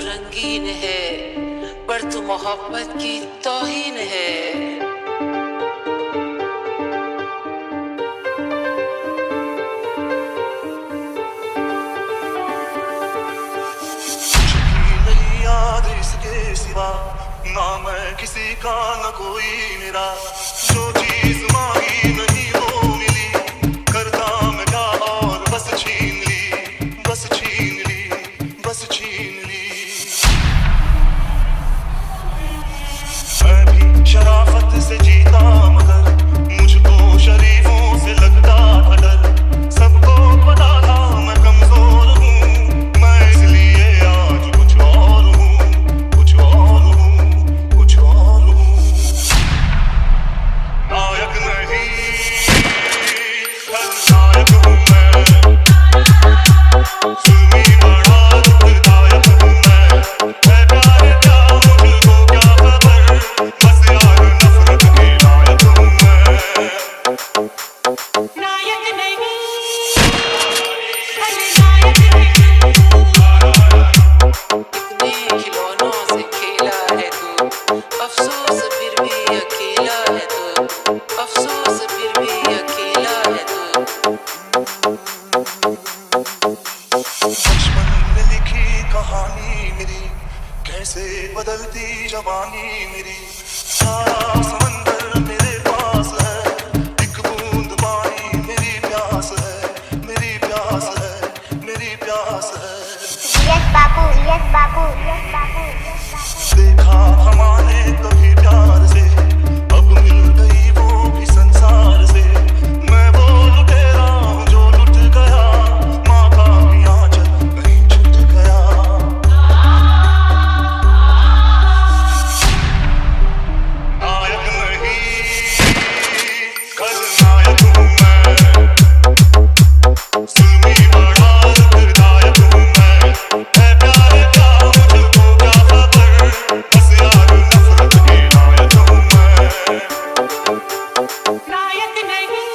रंगीन है, पर तू मोहब्बत की तौहीन है। याद इसके सिवा ना मैं किसी का न कोई मेरा, जो चीज मांगी नहीं वो मिली, करता मैं क्या और बस छीन ली, बस छीन ली, बस छीन ली। मैं भी शराफत से जीता मगर मुझको शरीफों से लगता था डर, सबको पता था मैं कमजोर हूँ, मैं इसलिए आज कुछ और हूँ, कुछ और हूँ, कुछ और हूँ। नायक नहीं खलनायक हूँ मैं, जुल्मी बड़ा दुखदायक हूँ मैं, प्यार क्या मुझको क्या खबर, बस यार नफरत के लायक हूँ मैं। नायक नहीं खलनायक है तू, इतने खिलौनों से खेला है तू, अफसोस फिर भी अकेला है तू, अफसोस फिर भी अकेला है तू। बचपन में लिखी कहानी मेरी, कैसे बदलती जवानी मेरी, सारा समंदर मेरे पास है, एक बूंद पानी मेरी प्यास है, मेरी प्यास है, मेरी प्यास है। यस बाबू, यस बाबू, यस बाबू, यस बाबू। देखा हमारे कभी प्यार से, अब मिल गई वो भी संसार से, मैं वो लुटेरा हूँ जो लुट गया, माँ का भी आंचल कहीं छूट गया। नायक नहीं खलनायक हूँ मैं, जुल्मी बड़ा दुखदायक हूँ मैं, प्यार क्या मुझको क्या खबर, बस यार नफरत के लायक हूँ मैं। नायक नहीं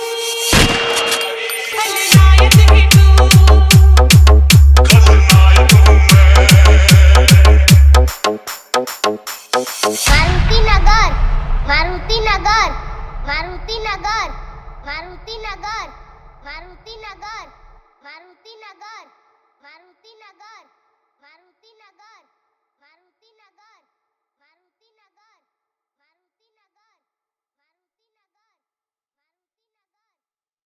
खलनायक है तू, खलनायक हूँ मैं। मारुति नगर, मारुति नगर, मारुति नगर, मारुति नगर, मारुति नगर, मारुति नगर, मारुति नगर, मारुति